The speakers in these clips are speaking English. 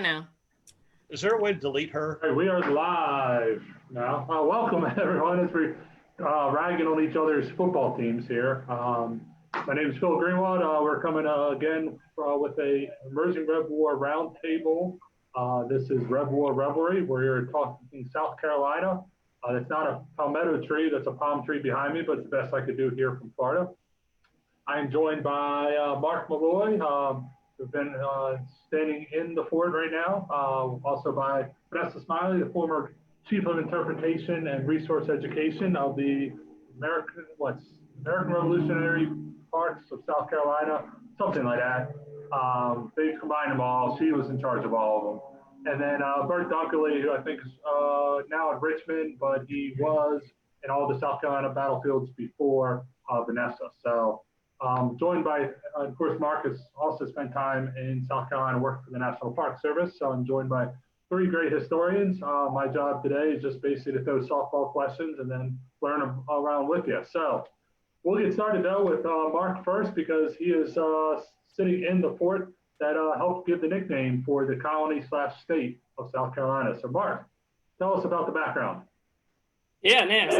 Now. Is there a way to delete her? Hey, we are live now. Welcome, everyone, as we're ragging on each other's football teams here. My name is Phil Greenwald. We're coming again with a emerging Rev War roundtable. This is Rev War Revelry. We're here talking South Carolina. It's not a palmetto tree. That's a palm tree behind me, but it's the best I could do here from Florida. I am joined by Mark Malloy, who's been standing in the fort right now. Also by Vanessa Smiley, the former Chief of Interpretation and Resource Education of the American Revolutionary Parks of South Carolina, something like that. They combined them all. She was in charge of all of them. And then Bert Dunkley, who I think is now in Richmond, but he was in all the South Carolina battlefields before Vanessa. So joined by, of course, Mark has also spent time in South Carolina working for the National Park Service. So I'm joined by three great historians. My job today is just basically to throw softball questions and then learn around with you. So we'll get started though with Mark first because he is sitting in the fort that helped give the nickname for the colony/state of South Carolina. So Mark, tell us about the background. Yeah, next.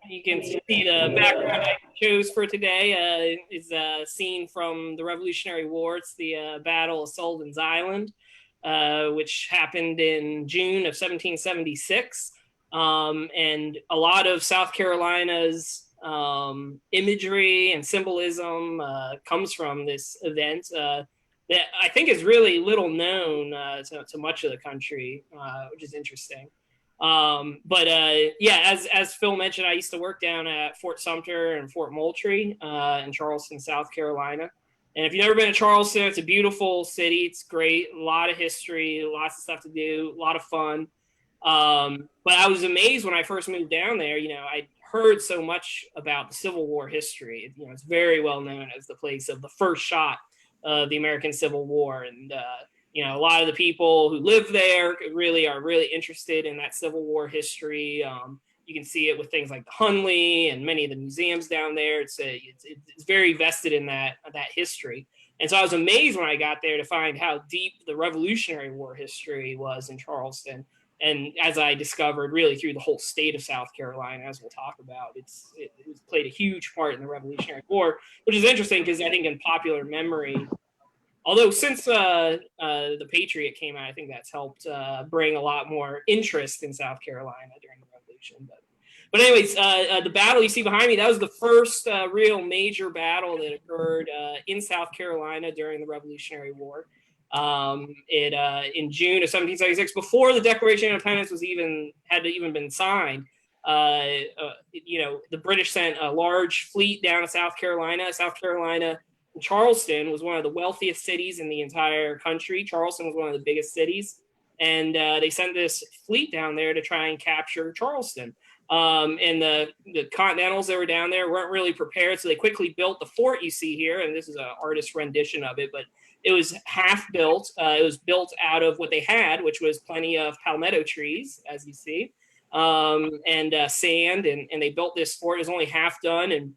You can see the background I chose for today is a scene from the Revolutionary War. It's the Battle of Sullivan's Island, which happened in June of 1776. And a lot of South Carolina's imagery and symbolism comes from this event that I think is really little known to much of the country, which is interesting. Yeah, as Phil mentioned, I used to work down at Fort Sumter and Fort Moultrie in Charleston, South Carolina. And if you've never been to Charleston, it's a beautiful city. It's great, a lot of history, lots of stuff to do, a lot of fun. But I was amazed when I first moved down there. I heard so much about the Civil War history. It's very well known as the place of the first shot of the American Civil War, and a lot of the people who live there really are really interested in that Civil War history. You can see it with things like the Hunley and many of the museums down there. It's very vested in that history. And so I was amazed when I got there to find how deep the Revolutionary War history was in Charleston. And as I discovered, really through the whole state of South Carolina, as we'll talk about, it played a huge part in the Revolutionary War, which is interesting because I think in popular memory, although since the Patriot came out, I think that's helped bring a lot more interest in South Carolina during the Revolution. But anyways, the battle you see behind me, that was the first real major battle that occurred in South Carolina during the Revolutionary War. In June of 1776, before the Declaration of Independence had even been signed. The British sent a large fleet down to South Carolina. Charleston was one of the wealthiest cities in the entire country. Charleston was one of the biggest cities. And they sent this fleet down there to try and capture Charleston. And the Continentals that were down there weren't really prepared, so they quickly built the fort you see here. And this is an artist rendition of it, but it was half built. It was built out of what they had, which was plenty of palmetto trees, as you see, and sand. And they built this fort. It was only half done. And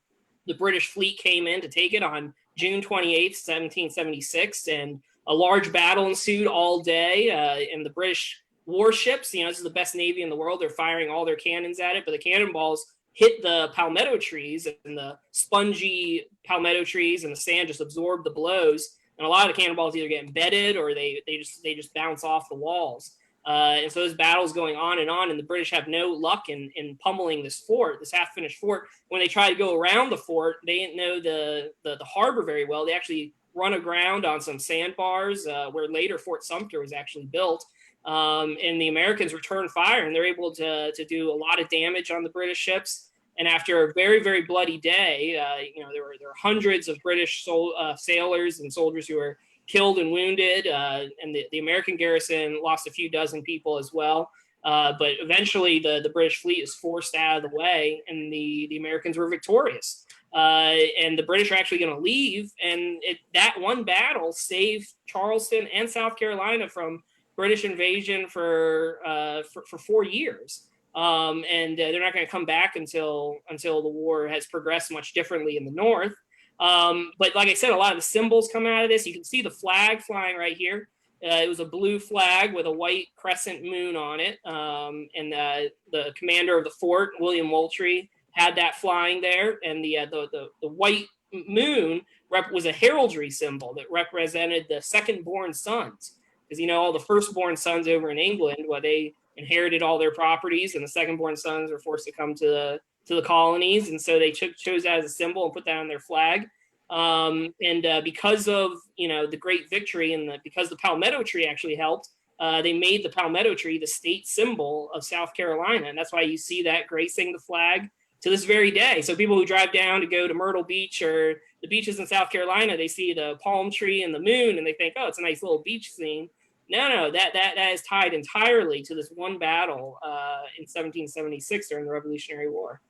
the British fleet came in to take it on June 28th, 1776. And a large battle ensued all day. And the British warships, this is the best Navy in the world. They're firing all their cannons at it, but the cannonballs hit the palmetto trees, and the spongy palmetto trees and the sand just absorbed the blows. And a lot of the cannonballs either get embedded or they just bounce off the walls. And so this battle's going on, and the British have no luck in pummeling this fort, this half-finished fort. When they try to go around the fort, they didn't know the harbor very well. They actually run aground on some sandbars where later Fort Sumter was actually built. And the Americans return fire, and they're able to do a lot of damage on the British ships. And after a very, very bloody day, there were hundreds of British sailors and soldiers who were killed and wounded, and the American garrison lost a few dozen people as well. But eventually, the British fleet is forced out of the way, and the Americans were victorious. And the British are actually going to leave, and that one battle saved Charleston and South Carolina from British invasion for 4 years. And they're not going to come back until the war has progressed much differently in the north. But like I said, a lot of the symbols come out of this. You can see the flag flying right here. It was a blue flag with a white crescent moon on it. And the commander of the fort, William Moultrie, had that flying there. And the white moon was a heraldry symbol that represented the second-born sons. Because, all the first-born sons over in England, they inherited all their properties, and the second-born sons were forced to come to the colonies. And so they chose that as a symbol and put that on their flag. Because of the great victory and because the palmetto tree actually helped, they made the palmetto tree the state symbol of South Carolina, and that's why you see that gracing the flag to this very day. So people who drive down to go to Myrtle Beach or the beaches in South Carolina, they see the palm tree and the moon, and they think, oh, it's a nice little beach scene. No, that is tied entirely to this one battle in 1776 during the Revolutionary War.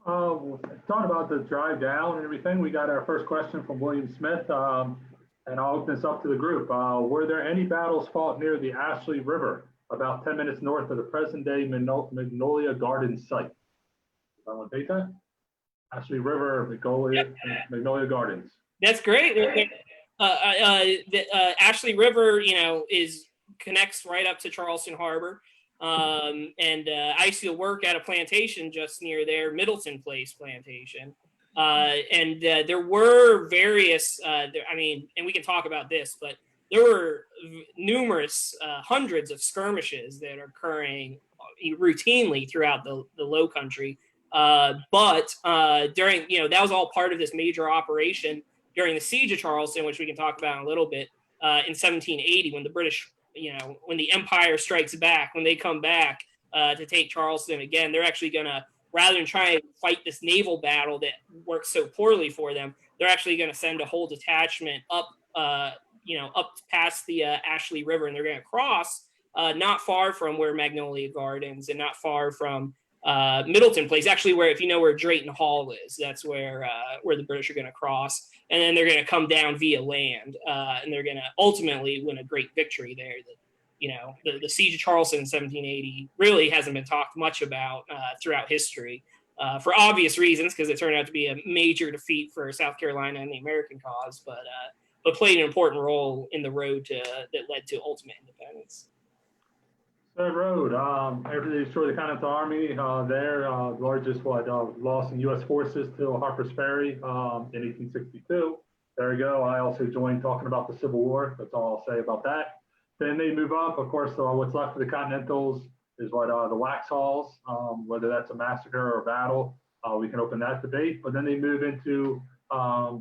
Talking about the drive down and everything, we got our first question from William Smith, and I'll open this up to the group. Were there any battles fought near the Ashley River, about 10 minutes north of the present-day Magnolia Gardens site? Want to take that? Ashley River, Magnolia Gardens. That's great. The Ashley River, connects right up to Charleston Harbor. I used to work at a plantation just near there, Middleton Place plantation. There were various, and we can talk about this, but there were numerous hundreds of skirmishes that are occurring routinely throughout the Low Country. But during, that was all part of this major operation during the siege of Charleston, which we can talk about in a little bit, in 1780, when the British, when the Empire strikes back, when they come back to take Charleston again, they're actually going to, rather than try and fight this naval battle that works so poorly for them, they're actually going to send a whole detachment up past the Ashley River, and they're going to cross not far from where Magnolia Gardens and not far from Middleton Place, actually, where, if you know where Drayton Hall is, that's where the British are going to cross, and then they're going to come down via land, and they're going to ultimately win a great victory there. That the siege of Charleston in 1780 really hasn't been talked much about throughout history, for obvious reasons, because it turned out to be a major defeat for South Carolina and the American cause, but played an important role in the road that led to ultimate independence. Third road, after they destroyed the Continental Army, their largest loss in U.S. forces to Harper's Ferry in 1862. There you go. I also joined talking about the Civil War. That's all I'll say about that. Then they move up. Of course, what's left of the Continentals is the Waxhaws, whether that's a massacre or a battle. We can open that debate. But then they move into the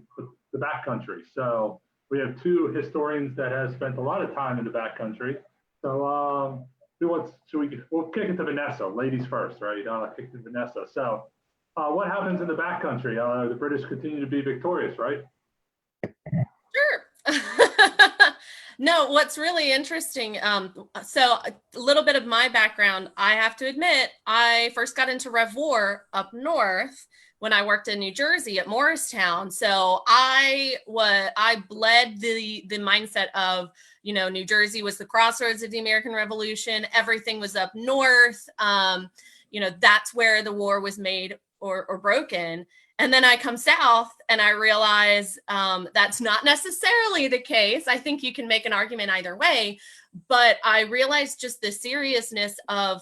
backcountry. So we have two historians that have spent a lot of time in the backcountry. So we'll kick it to Vanessa, ladies first, right? Kick it to Vanessa. So what happens in the backcountry? The British continue to be victorious, right? Sure. No, what's really interesting, so a little bit of my background, I have to admit, I first got into Rev War up north when I worked in New Jersey at Morristown. So I bled the mindset of, New Jersey was the crossroads of the American Revolution. Everything was up north. That's where the war was made or broken. And then I come south and I realize that's not necessarily the case. I think you can make an argument either way, but I realized just the seriousness of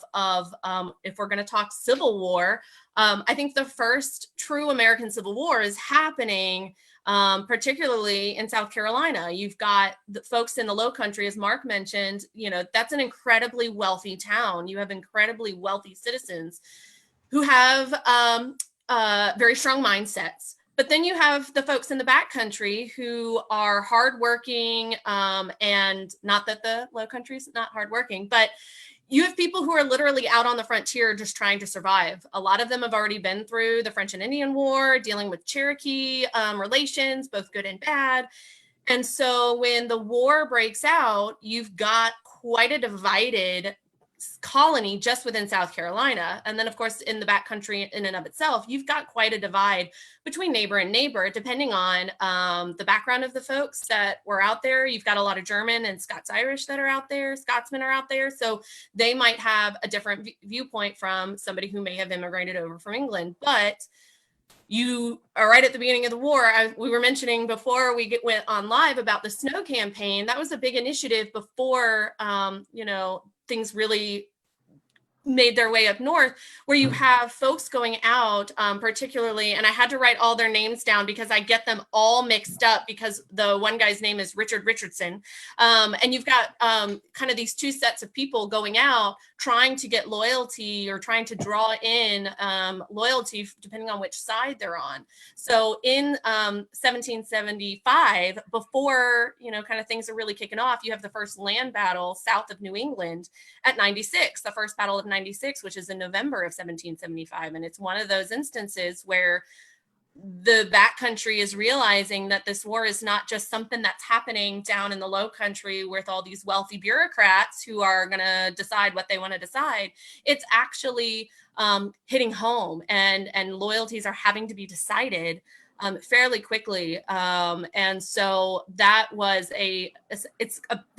if we're going to talk Civil War, I think the first true American Civil War is happening, particularly in South Carolina. You've got the folks in the Low Country, as Mark mentioned, that's an incredibly wealthy town. You have incredibly wealthy citizens who have very strong mindsets. But then you have the folks in the backcountry who are hardworking, and not that the Low Country is not hardworking, but you have people who are literally out on the frontier just trying to survive. A lot of them have already been through the French and Indian War, dealing with Cherokee relations, both good and bad. And so when the war breaks out, you've got quite a divided colony just within South Carolina. And then, of course, in the backcountry in and of itself, you've got quite a divide between neighbor and neighbor, depending on the background of the folks that were out there. You've got a lot of German and Scots-Irish that are out there. Scotsmen are out there. So they might have a different viewpoint from somebody who may have immigrated over from England. But you are right at the beginning of the war. We were mentioning before we went on live about the snow campaign. That was a big initiative before, things really made their way up north, where you have folks going out, particularly, and I had to write all their names down because I get them all mixed up because the one guy's name is Richard Richardson. And you've got kind of these two sets of people going out trying to get loyalty or trying to draw in loyalty depending on which side they're on. So in 1775, before, kind of things are really kicking off, you have the first land battle south of New England at 96, the first battle of 96, which is in November of 1775. And it's one of those instances where the backcountry is realizing that this war is not just something that's happening down in the low country with all these wealthy bureaucrats who are going to decide what they want to decide. It's actually hitting home, and loyalties are having to be decided fairly quickly. And so that was the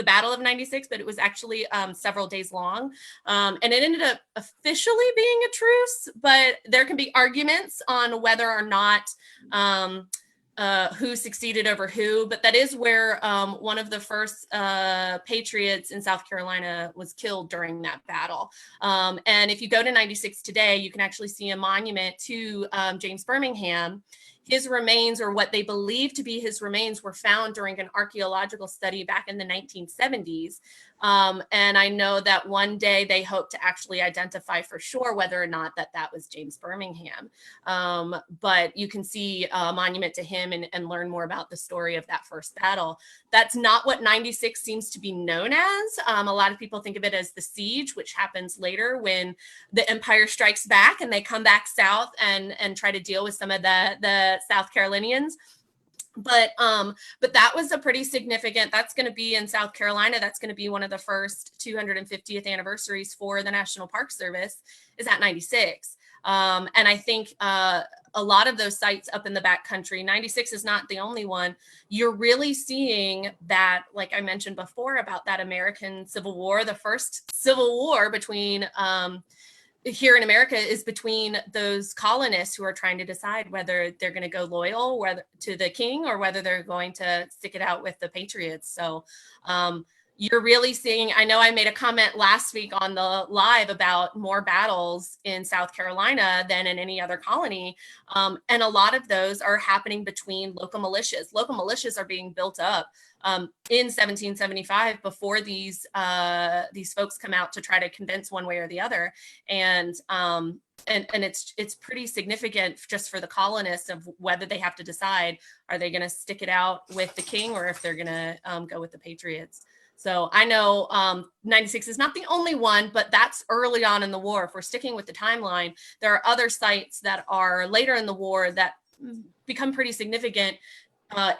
Battle of 96, but it was actually several days long. And it ended up officially being a truce, but there can be arguments on whether or not who succeeded over who, but that is where one of the first patriots in South Carolina was killed during that battle. And if you go to 96 today, you can actually see a monument to James Birmingham. His remains, or what they believe to be his remains, were found during an archaeological study back in the 1970s. And I know that one day they hope to actually identify for sure whether or not that was James Birmingham. But you can see a monument to him and learn more about the story of that first battle. That's not what 96 seems to be known as. A lot of people think of it as the siege, which happens later when the Empire strikes back and they come back south and try to deal with some of the South Carolinians. But that was a pretty significant, that's going to be in South Carolina. That's going to be one of the first 250th anniversaries for the National Park Service is at 96. And I think a lot of those sites up in the backcountry, 96 is not the only one. You're really seeing that, like I mentioned before, about that American Civil War. The first Civil War between here in America is between those colonists who are trying to decide whether they're going to go loyal to the king or whether they're going to stick it out with the Patriots. So you're really seeing, I know I made a comment last week on the live about more battles in South Carolina than in any other colony. And a lot of those are happening between local militias. Local militias are being built up in 1775 before these folks come out to try to convince one way or the other. And it's pretty significant just for the colonists of whether they have to decide, are they going to stick it out with the king or if they're going to go with the Patriots. So I know 96 is not the only one, but that's early on in the war. If we're sticking with the timeline, there are other sites that are later in the war that become pretty significant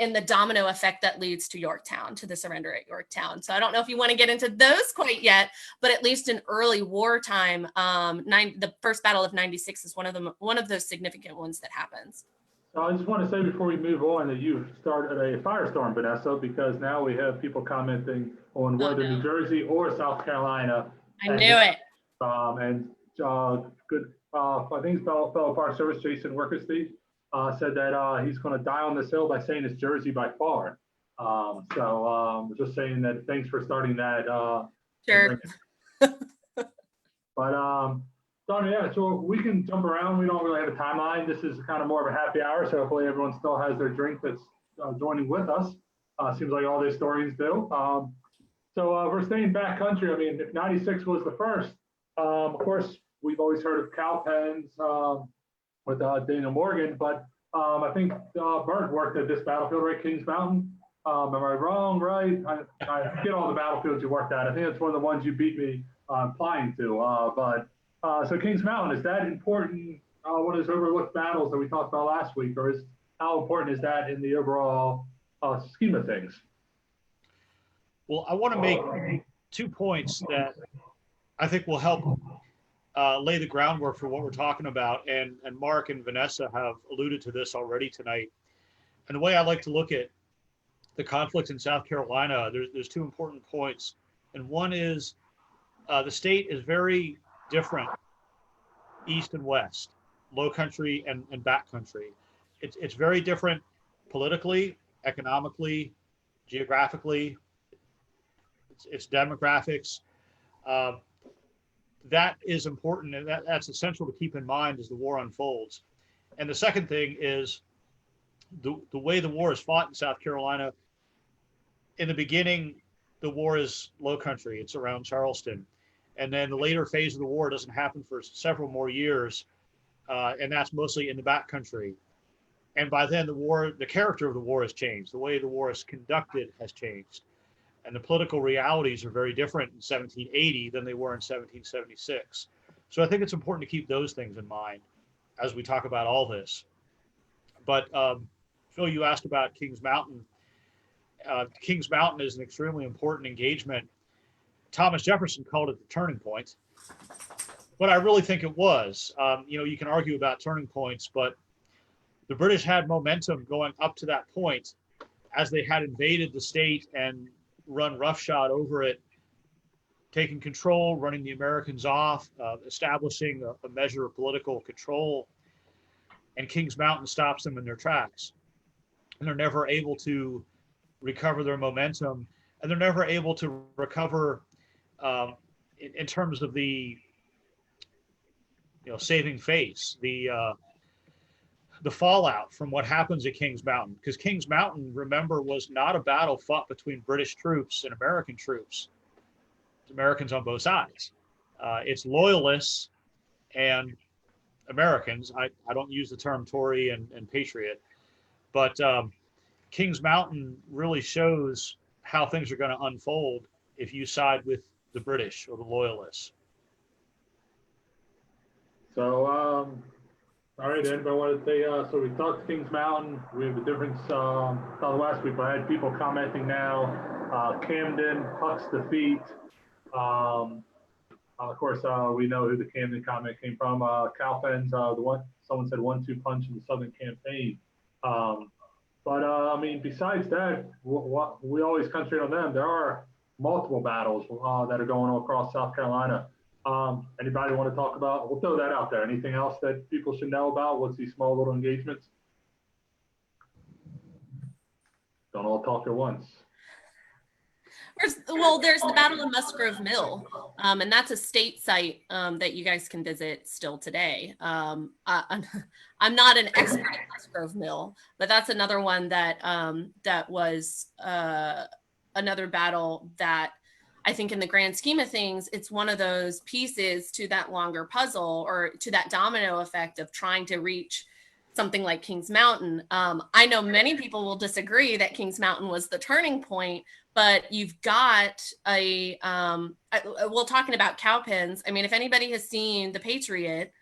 in the domino effect that leads to Yorktown, to the surrender at Yorktown. So I don't know if you want to get into those quite yet, but at least in early wartime, the first Battle of 96 is one of those significant ones that happens. I just want to say before we move on that you've started a firestorm, Vanessa, because now we have people commenting on whether New Jersey or South Carolina. I knew it. Good. I think fellow Park Service Jason Workesteed said that he's going to die on this hill by saying it's Jersey by far. Just saying that thanks for starting that. Sure. But yeah, so we can jump around. We don't really have a timeline. This is kind of more of a happy hour, so hopefully everyone still has their drink that's joining with us. Seems like all the historians do. So we're staying backcountry. I mean, if 96 was the first, of course, we've always heard of cow pens with Daniel Morgan, but I think Bert worked at this battlefield, right? Kings Mountain. Am I wrong, right? I forget all the battlefields you worked at. I think it's one of the ones you beat me applying to. So Kings Mountain, is that important, one of those overlooked battles that we talked about last week, or how important is that in the overall scheme of things? Well, I want to make 2 points that I think will help lay the groundwork for what we're talking about. And Mark and Vanessa have alluded to this already tonight. And the way I like to look at the conflict in South Carolina, there's 2 important points. And one is the state is very different east and west. low country and back country. It's very different politically, economically, geographically. It's demographics. Uh, that is important, and that's essential to keep in mind as the war unfolds. And the second thing is the way the war is fought in South Carolina. In the beginning, the war is low country. It's around Charleston. And then the later phase of the war doesn't happen for several more years. And that's mostly in the back country. And by then the character of the war has changed. The way the war is conducted has changed. And the political realities are very different in 1780 than they were in 1776. So I think it's important to keep those things in mind as we talk about all this. But Phil, you asked about Kings Mountain. Kings Mountain is an extremely important engagement. Thomas Jefferson called it the turning point, but I really think it was. You can argue about turning points, but the British had momentum going up to that point as they had invaded the state and run roughshod over it, taking control, running the Americans off, establishing a measure of political control. And Kings Mountain stops them in their tracks. And they're never able to recover their momentum, and they're never able to recover in terms of the saving face, the fallout from what happens at Kings Mountain. Because Kings Mountain, remember, was not a battle fought between British troops and American troops. It's Americans on both sides. It's loyalists and Americans. I don't use the term Tory and patriot, but Kings Mountain really shows how things are going to unfold if you side with the British or the loyalists. So, all right, anybody want to say, so we talked Kings Mountain. We have a difference, last week, but I had people commenting now, Camden, Huck's defeat. Of course, we know who the Camden comment came from. Cowpens, someone said 1-2 punch in the Southern campaign. But besides that, we always concentrate on them. There are multiple battles that are going on across South Carolina. Anybody want to talk about? We'll throw that out there. Anything else that people should know about? What's these small little engagements? Don't all talk at once. There's the Battle of Musgrove Mill, and that's a state site that you guys can visit still today. I'm not an expert at Musgrove Mill, but that's another one that was another battle that I think in the grand scheme of things, it's one of those pieces to that longer puzzle or to that domino effect of trying to reach something like Kings Mountain. I know many people will disagree that Kings Mountain was the turning point, but you've got talking about Cowpens. I mean, if anybody has seen The Patriot,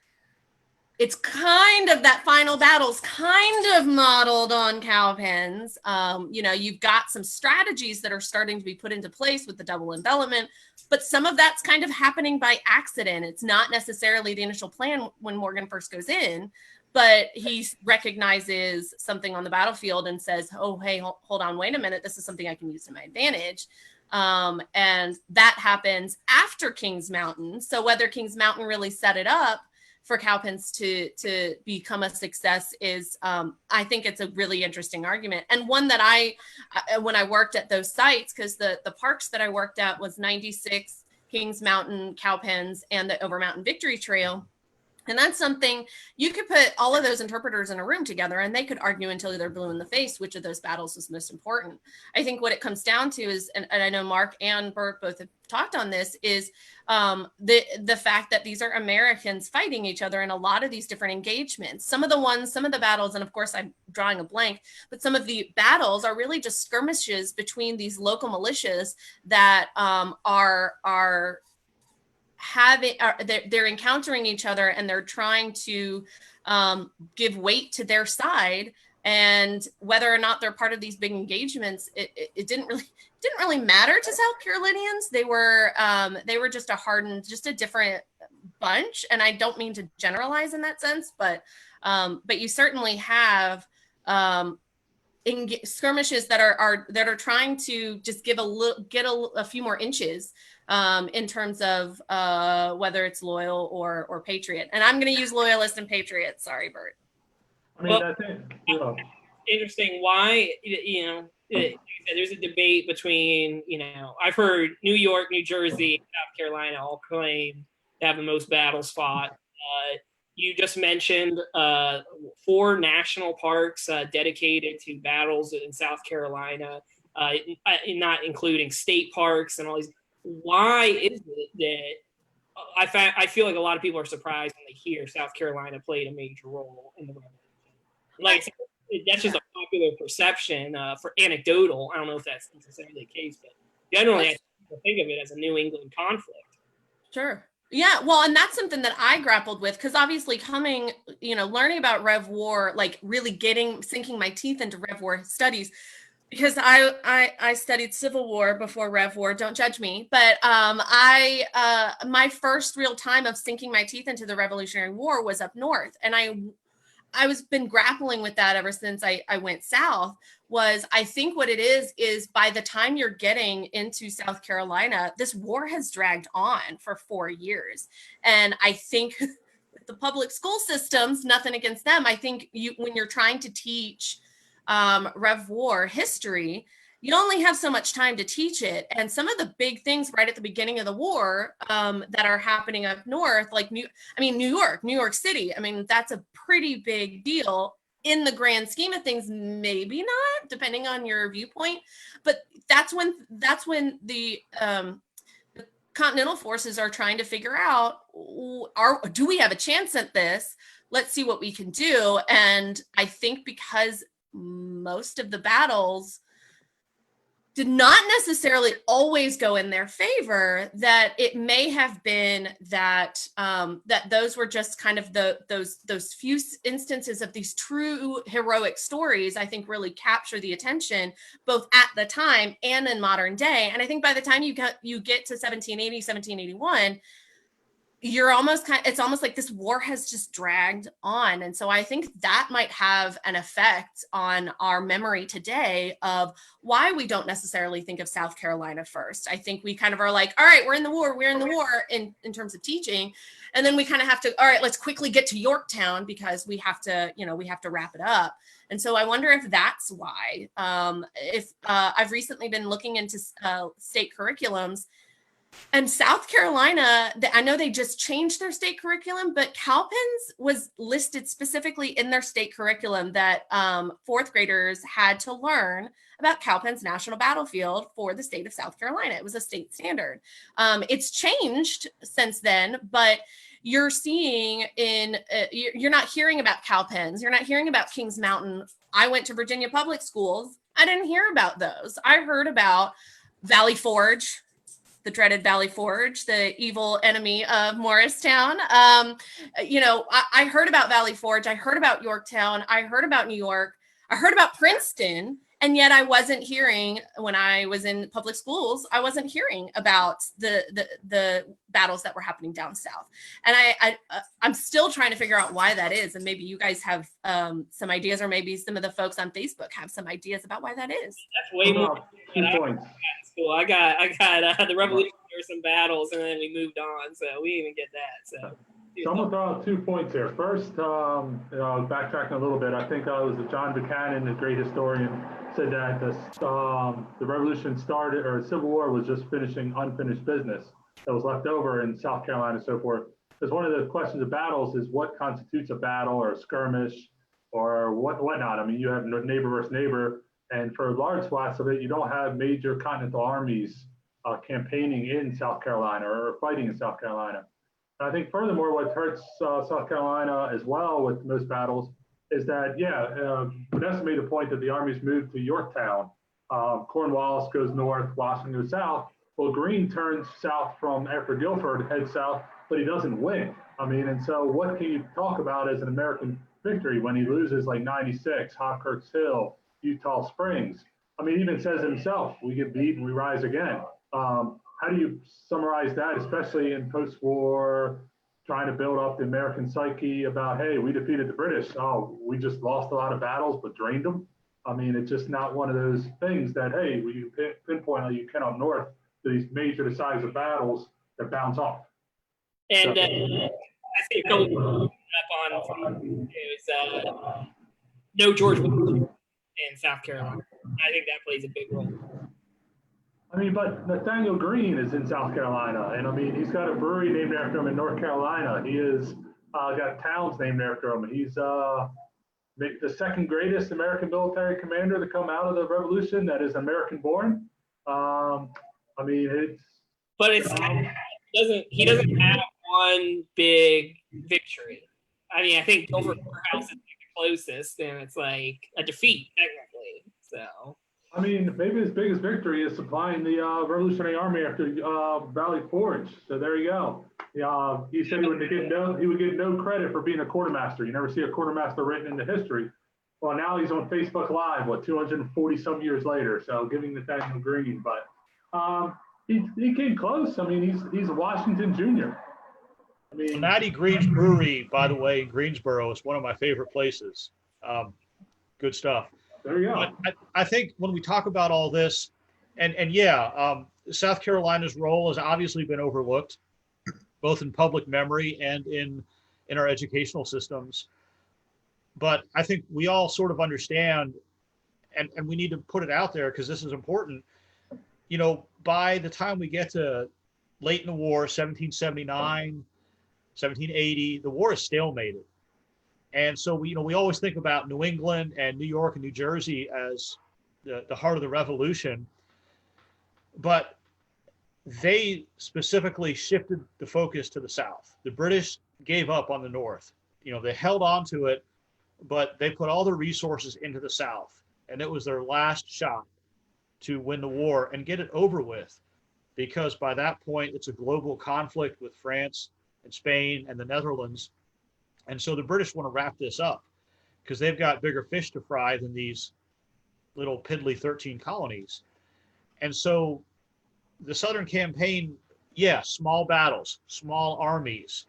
it's kind of that final battle's kind of modeled on Cowpens. You've got some strategies that are starting to be put into place with the double envelopment, but some of that's kind of happening by accident. It's not necessarily the initial plan when Morgan first goes in, but he recognizes something on the battlefield and says, oh, hey, hold on, wait a minute. This is something I can use to my advantage. And that happens after Kings Mountain. So whether Kings Mountain really set it up for Cowpens to become a success is, I think it's a really interesting argument. And one that when I worked at those sites, because the parks that I worked at was 96, Kings Mountain, Cowpens, and the Over Mountain Victory Trail. And that's something you could put all of those interpreters in a room together and they could argue until they're blue in the face which of those battles was most important. I think what it comes down to is, and I know Mark and Bert both have talked on this, is the fact that these are Americans fighting each other in a lot of these different engagements. Some of the battles, and of course I'm drawing a blank, but some of the battles are really just skirmishes between these local militias that they're encountering each other and they're trying to give weight to their side, and whether or not they're part of these big engagements, it didn't really matter to South Carolinians. They were just a different bunch, and I don't mean to generalize in that sense, but you certainly have skirmishes that are trying to just get a few more inches in terms of whether it's loyal or patriot. And I'm going to use loyalist and patriot. Sorry, Bert. I mean, I think, Interesting. Why, there's a debate between, I've heard New York, New Jersey, South Carolina all claim to have the most battles fought. You just mentioned 4 national parks dedicated to battles in South Carolina, not including state parks and all these. Why is it that I feel like a lot of people are surprised when they hear South Carolina played a major role in the revolution? Like, that's just a popular perception for anecdotal. I don't know if that's necessarily the case, but generally, I think of it as a New England conflict. Sure. Yeah, well, and that's something that I grappled with, because obviously learning about Rev War, like really sinking my teeth into Rev War studies, because I studied Civil War before Rev War. Don't judge me, but my first real time of sinking my teeth into the Revolutionary War was up north, and I was been grappling with that ever since I went south. I think what it is by the time you're getting into South Carolina, this war has dragged on for 4 years. And I think the public school systems, nothing against them, I think when you're trying to teach Rev War history, you only have so much time to teach it. And some of the big things right at the beginning of the war that are happening up north, like New York City, I mean, that's a pretty big deal in the grand scheme of things. Maybe not, depending on your viewpoint, but that's when the Continental forces are trying to figure out, do we have a chance at this? Let's see what we can do. And I think because most of the battles did not necessarily always go in their favor, that it may have been that that those were just kind of those few instances of these true heroic stories, I think, really capture the attention both at the time and in modern day. And I think by the time you get to 1780, 1781, it's almost like this war has just dragged on. And so I think that might have an effect on our memory today of why we don't necessarily think of South Carolina first. I think we kind of are like, all right, we're in the war in terms of teaching. And then we kind of have to, all right, let's quickly get to Yorktown because we have to wrap it up. And so I wonder if that's why. I've recently been looking into state curriculums. And South Carolina, I know they just changed their state curriculum, but Cowpens was listed specifically in their state curriculum that 4th graders had to learn about Cowpens National Battlefield for the state of South Carolina. It was a state standard. It's changed since then, but you're seeing you're not hearing about Cowpens. You're not hearing about Kings Mountain. I went to Virginia Public Schools. I didn't hear about those. I heard about Valley Forge, the dreaded Valley Forge, the evil enemy of Morristown. I heard about Valley Forge. I heard about Yorktown. I heard about New York. I heard about Princeton. And yet I wasn't hearing, when I was in public schools, I wasn't hearing about the battles that were happening down south. And I'm still trying to figure out why that is. And maybe you guys have some ideas, or maybe some of the folks on Facebook have some ideas about why that is. That's way more. 2 points. School. I got the Revolutionary some battles, and then we moved on, so we didn't even get that. So I'm gonna throw out 2 points here. First, backtracking a little bit, I think it was John Buchanan, the great historian, said that the revolution started, or Civil War was just finishing unfinished business that was left over in South Carolina and so forth. Because one of the questions of battles is what constitutes a battle or a skirmish or whatnot. I mean, you have neighbor versus neighbor. And for large swaths of it, you don't have major continental armies campaigning in South Carolina or fighting in South Carolina. And I think furthermore, what hurts South Carolina as well with most battles is that, Vanessa made the point that the armies moved to Yorktown. Cornwallis goes north, Washington goes south. Well, Greene turns south after Guilford, heads south, but he doesn't win. I mean, and so what can you talk about as an American victory when he loses like 96, Hawkirk's Hill, Utah Springs? I mean, he even says himself, we get beat and we rise again. How do you summarize that, especially in post-war, trying to build up the American psyche about, hey, we defeated the British. Oh, we just lost a lot of battles, but drained them. I mean, it's just not one of those things that, hey, we can pinpoint like you can up north to these major decisive battles that bounce off. And So- I think a couple up on is no George Washington in South Carolina. I think that plays a big role. I mean, but Nathaniel Greene is in South Carolina, and I mean, he's got a brewery named after him in North Carolina. He is got towns named after him. He's the second greatest American military commander to come out of the Revolution that is American born. I mean, But he doesn't have one big victory. I mean, I think Dover Courthouse is the closest, and it's like a defeat technically. So. I mean, maybe his biggest victory is supplying the Revolutionary Army after Valley Forge. So there you go. He said he would get no credit for being a quartermaster. You never see a quartermaster written into history. Well, now he's on Facebook Live, 240 some years later. So giving Nathaniel Greene, but he came close. I mean, he's a Washington Junior. I mean, Matty Green's Brewery, by the way, in Greensboro is one of my favorite places. Good stuff. There you go. But I think when we talk about all this, and South Carolina's role has obviously been overlooked, both in public memory and in our educational systems. But I think we all sort of understand, and we need to put it out there because this is important. You know, by the time we get to late in the war, 1779, 1780, the war is stalemated. And so we always think about New England and New York and New Jersey as the heart of the Revolution, but they specifically shifted the focus to the South. The British gave up on the North. You know, they held on to it, but they put all their resources into the South, and it was their last shot to win the war and get it over with, because by that point it's a global conflict with France and Spain and the Netherlands. And so the British want to wrap this up because they've got bigger fish to fry than these little piddly 13 colonies. And so the Southern campaign, small battles, small armies,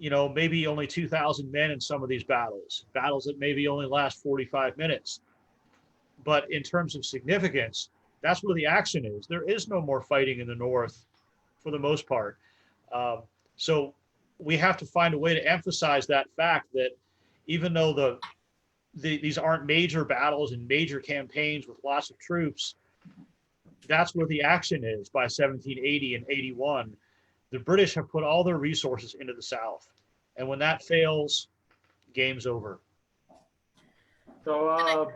maybe only 2,000 men in some of these battles that maybe only last 45 minutes. But in terms of significance, that's where the action is. There is no more fighting in the North for the most part. So we have to find a way to emphasize that fact that even though these aren't major battles and major campaigns with lots of troops, that's where the action is by 1780 and 81. The British have put all their resources into the South. And when that fails, game's over. So,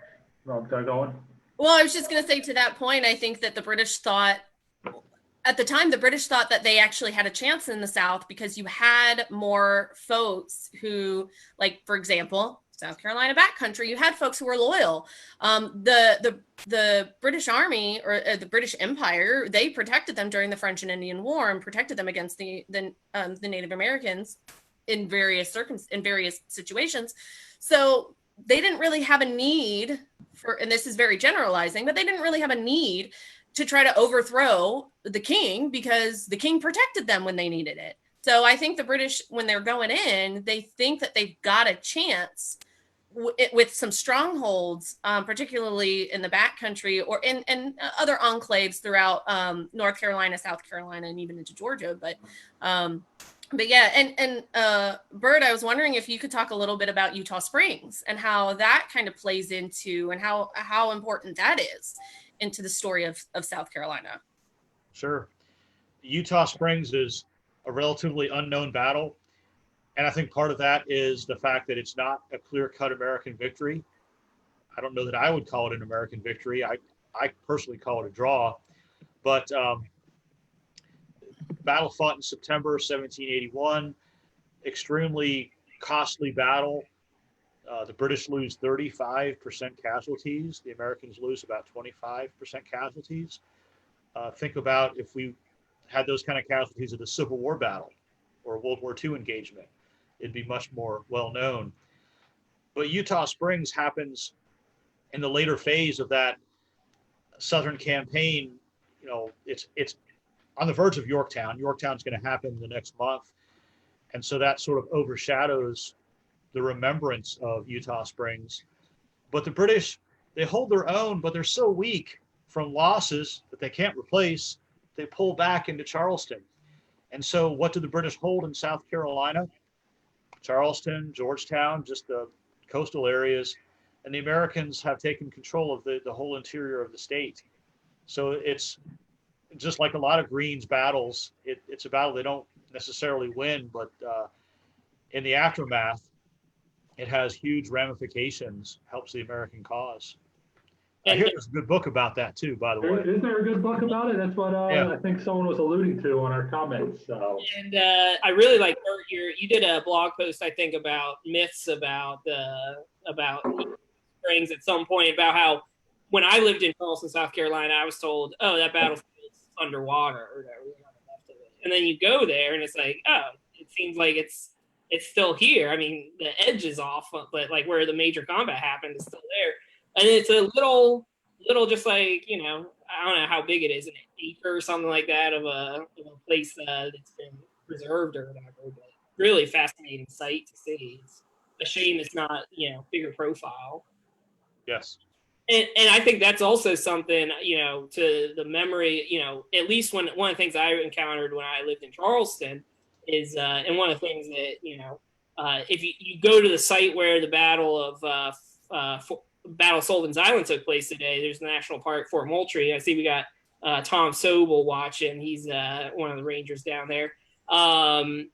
going. Well, I was just going to say to that point, I think that the British thought, at the time, the British thought that they actually had a chance in the South because you had more folks who, like, for example, South Carolina backcountry, you had folks who were loyal. The British Army or the British Empire, they protected them during the French and Indian War and protected them against the Native Americans in various situations. So they didn't really have a need for, and this is very generalizing, but they didn't really have a need to try to overthrow the king because the king protected them when they needed it. So I think the British, when they're going in, they think that they've got a chance with some strongholds, particularly in the backcountry or in other enclaves throughout North Carolina, South Carolina, and even into Georgia. But yeah, and Bert, I was wondering if you could talk a little bit about Utah Springs and how that kind of plays into and how important that is into the story of South Carolina. Sure. Utah Springs is a relatively unknown battle. And I think part of that is the fact that it's not a clear-cut American victory. I don't know that I would call it an American victory. I personally call it a draw. But battle fought in September 1781, extremely costly battle. The British lose 35% casualties. The Americans lose about 25% casualties. Think about if we had those kind of casualties at a Civil War battle or a World War II engagement, it'd be much more well known. But Utah Springs happens in the later phase of that Southern campaign. It's on the verge of Yorktown. Yorktown's going to happen the next month. And so that sort of overshadows the remembrance of Utah Springs. But the British they hold their own, but they're so weak from losses that they can't replace. They pull back into Charleston. And so what do the British hold in South Carolina? Charleston, Georgetown, just the coastal areas. And the Americans have taken control of the whole interior of the state. So it's just like a lot of Greens battles. It's a battle they don't necessarily win, but in the aftermath, it has huge ramifications, helps the American cause. I hear there's a good book about that too, by the way. Is there a good book about it? That's what I think someone was alluding to on our comments. So. And I really like you did a blog post, I think, about myths about Springs at some point, about how when I lived in Charleston, South Carolina, I was told, oh, that battlefield's underwater or whatever. And then you go there and it's like, oh, it seems like it's still here. I mean, the edge is off, but like where the major combat happened is still there. And it's a little just like, I don't know how big it is, an acre or something like that of a place that's been preserved or whatever. But really fascinating sight to see. It's a shame it's not, bigger profile. Yes. And I think that's also something, to the memory, at least one of the things I encountered when I lived in Charleston is, and one of the things that, if you go to the site where the Battle of Sullivan's Island took place today, there's the National Park, Fort Moultrie. I see we got Tom Sobel watching. He's one of the rangers down there. That's,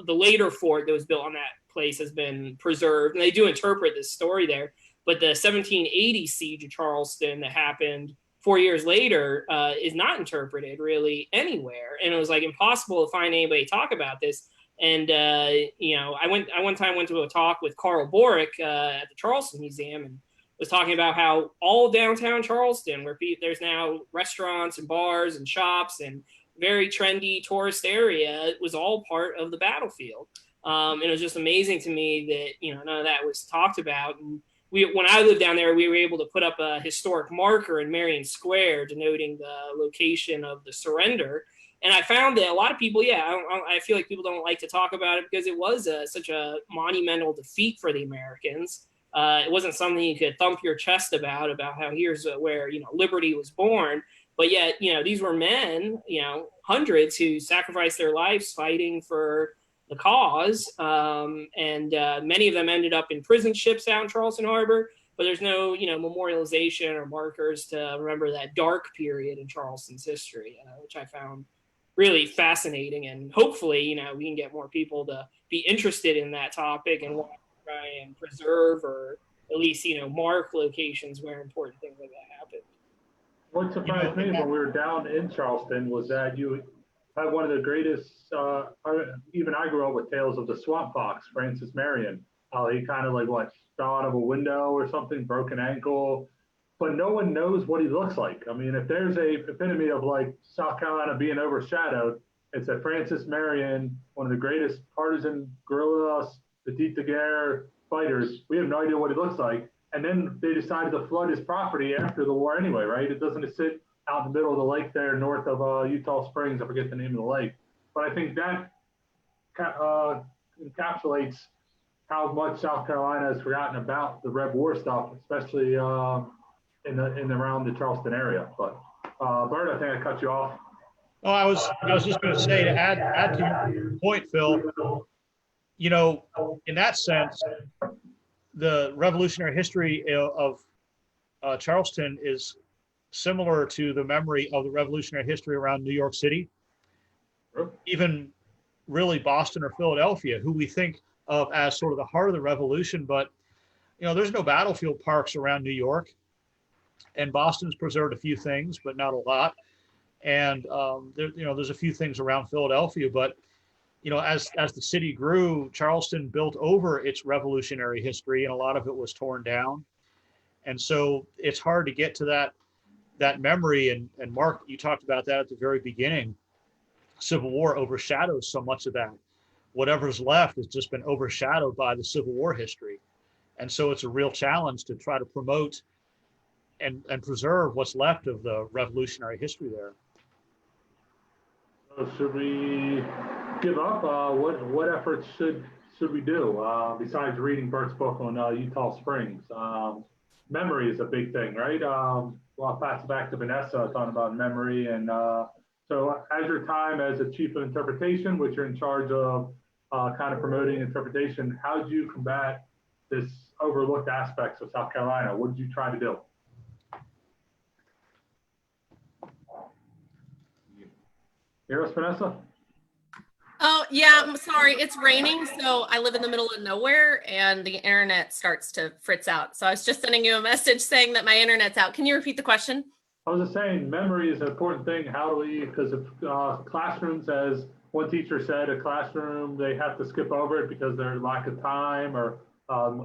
the later fort that was built on that place has been preserved, and they do interpret this story there. But the 1780 siege of Charleston that happened 4 years later is not interpreted really anywhere, and it was like impossible to find anybody talk about this. And I one time went to a talk with Carl Borick at the Charleston Museum, and was talking about how all downtown Charleston, where there's now restaurants and bars and shops and very trendy tourist area, it was all part of the battlefield. And it was just amazing to me that none of that was talked about. And when I lived down there, we were able to put up a historic marker in Marion Square denoting the location of the surrender. And I found that a lot of people, I feel like people don't like to talk about it because it was such a monumental defeat for the Americans. It wasn't something you could thump your chest about how here's where, liberty was born. But yet, these were men, hundreds who sacrificed their lives fighting for the cause. And many of them ended up in prison ships out in Charleston Harbor. But there's no, memorialization or markers to remember that dark period in Charleston's history, which I found really fascinating. And hopefully, we can get more people to be interested in that topic and want to try and preserve or at least, mark locations where important things like that happen. What surprised me when we were down in Charleston was that you had one of the greatest, even I grew up with tales of the swamp fox, Francis Marion. He kind of fell out of a window or something, broke an ankle, but no one knows what he looks like. I mean, if there's a epitome of South Carolina being overshadowed, it's that Francis Marion, one of the greatest partisan guerrillas, petite de guerre fighters. We have no idea what he looks like. And then they decided to flood his property after the war anyway, right? It doesn't sit out in the middle of the lake there north of Utah Springs. I forget the name of the lake. But I think that encapsulates how much South Carolina has forgotten about the Red War stuff, especially in around the Charleston area. But Bert, I think I cut you off. Oh, I was just going to say, to add to your point, Phil, in that sense, the revolutionary history of Charleston is similar to the memory of the revolutionary history around New York City, even really Boston or Philadelphia, who we think of as sort of the heart of the revolution. But, there's no battlefield parks around New York, and Boston's preserved a few things, but not a lot. And, there's a few things around Philadelphia, but as the city grew, Charleston built over its revolutionary history, and a lot of it was torn down. And so it's hard to get to that memory. And Mark, you talked about that at the very beginning. Civil War overshadows so much of that. Whatever's left has just been overshadowed by the Civil War history. And so it's a real challenge to try to promote and preserve what's left of the revolutionary history there. So should we give up? What efforts should should we do besides reading Bert's book on Utah Springs? Memory is a big thing, right? Well, I'll pass it back to Vanessa talking about memory. And so as your time as a chief of interpretation, which you're in charge of kind of promoting interpretation, how do you combat this overlooked aspects of South Carolina? What did you try to do? Hear us, Vanessa? Oh, yeah, I'm sorry. It's raining. So I live in the middle of nowhere and the internet starts to fritz out. So I was just sending you a message saying that my internet's out. Can you repeat the question? I was just saying, memory is an important thing. How do we, because if classrooms, as one teacher said, a classroom, they have to skip over it because there's lack of time or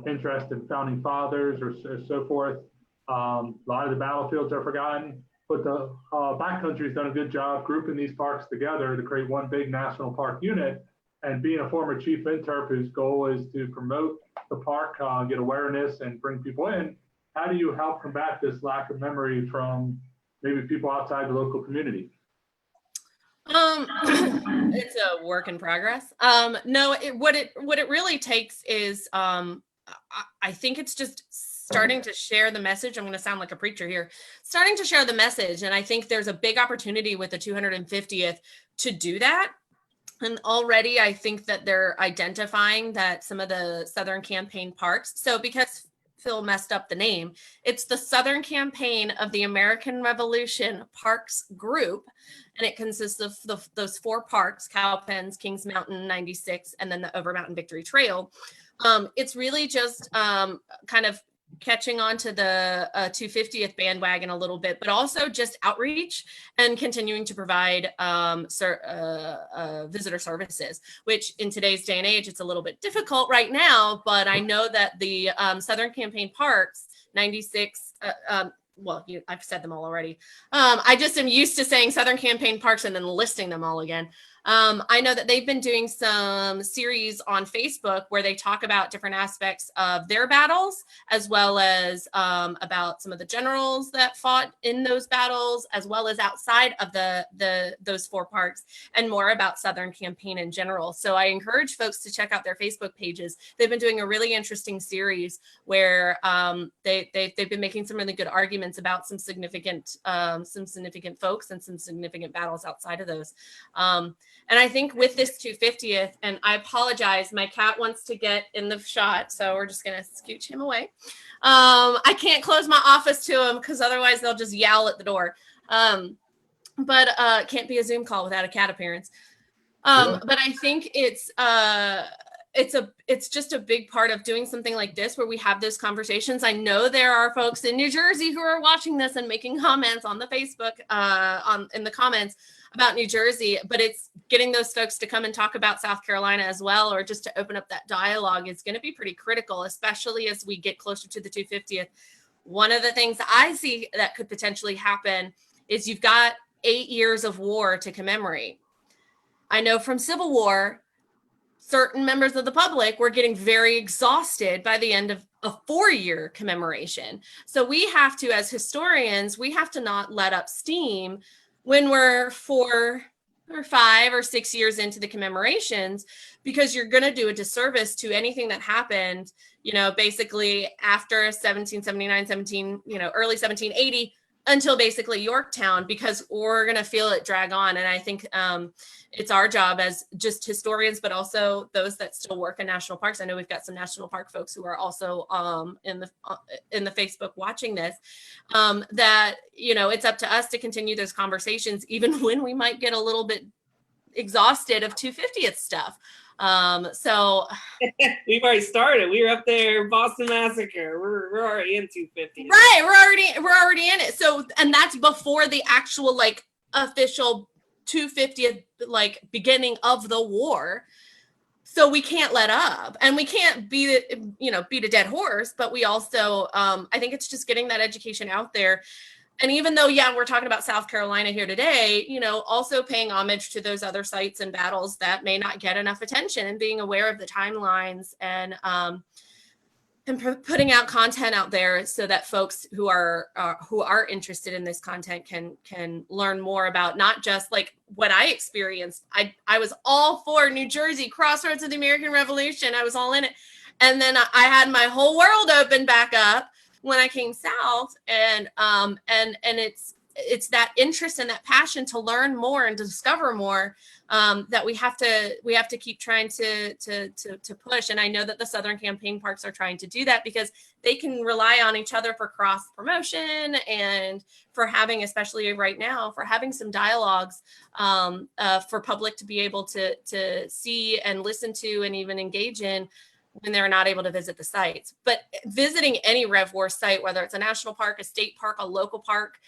interest in founding fathers or so forth. A lot of the battlefields are forgotten. But the backcountry's done a good job grouping these parks together to create one big national park unit. And being a former chief interp whose goal is to promote the park, get awareness and bring people in, how do you help combat this lack of memory from maybe people outside the local community? It's a work in progress. No, what it really takes is, I think it's just starting to share the message. I'm going to sound like a preacher here, starting to share the message. And I think there's a big opportunity with the 250th to do that. And already I think that they're identifying that some of the Southern Campaign parks. So because Phil messed up the name, it's the Southern Campaign of the American Revolution Parks Group. And it consists of those 4 parks, Cowpens, Kings Mountain, 96, and then the Over Mountain Victory Trail. It's really just kind of catching on to the 250th bandwagon a little bit, but also just outreach and continuing to provide visitor services, which in today's day and age, it's a little bit difficult right now, but I know that the Southern Campaign Parks, 96, well, I've said them all already. I just am used to saying Southern Campaign Parks and then listing them all again. I know that they've been doing some series on Facebook where they talk about different aspects of their battles, as well as about some of the generals that fought in those battles, as well as outside of those 4 parks, and more about Southern Campaign in general. So I encourage folks to check out their Facebook pages. They've been doing a really interesting series where they've been making some really good arguments about some significant folks and some significant battles outside of those. And I think with this 250th, and I apologize, my cat wants to get in the shot, so we're just going to scooch him away. I can't close my office to him because otherwise they'll just yowl at the door. But can't be a Zoom call without a cat appearance. But I think it's just a big part of doing something like this where we have those conversations. I know there are folks in New Jersey who are watching this and making comments on the Facebook in the comments about New Jersey, but it's getting those folks to come and talk about South Carolina as well, or just to open up that dialogue is going to be pretty critical, especially as we get closer to the 250th. One of the things I see that could potentially happen is you've got 8 years of war to commemorate. I know from Civil War, certain members of the public were getting very exhausted by the end of a 4-year commemoration. So we have to, as historians, we have to not let up steam when we're 4 or 5 or 6 years into the commemorations, because you're going to do a disservice to anything that happened, basically after 1779, early 1780 until basically Yorktown, because we're going to feel it drag on. And I think it's our job as just historians, but also those that still work in national parks. I know we've got some national park folks who are also in the Facebook watching this, that, it's up to us to continue those conversations, even when we might get a little bit exhausted of 250th stuff. So we've already started. We were up there, Boston Massacre. We're already in 250. Right, we're already in it. So, and that's before the actual official 250th beginning of the war. So we can't let up, and we can't beat a dead horse. But we also, I think it's just getting that education out there. And even though, we're talking about South Carolina here today, also paying homage to those other sites and battles that may not get enough attention, and being aware of the timelines and and putting out content out there so that folks who are interested in this content can learn more about not just like what I experienced. I was all for New Jersey, crossroads of the American Revolution. I was all in it, and then I had my whole world open back up when I came south, and it's that interest and that passion to learn more and to discover more that we have to keep trying to push. And I know that the Southern Campaign Parks are trying to do that because they can rely on each other for cross promotion and for having, especially right now, for having some dialogues for public to be able to see and listen to and even engage in when they're not able to visit the sites. But visiting any RevWar site, whether it's a national park, a state park, a local park,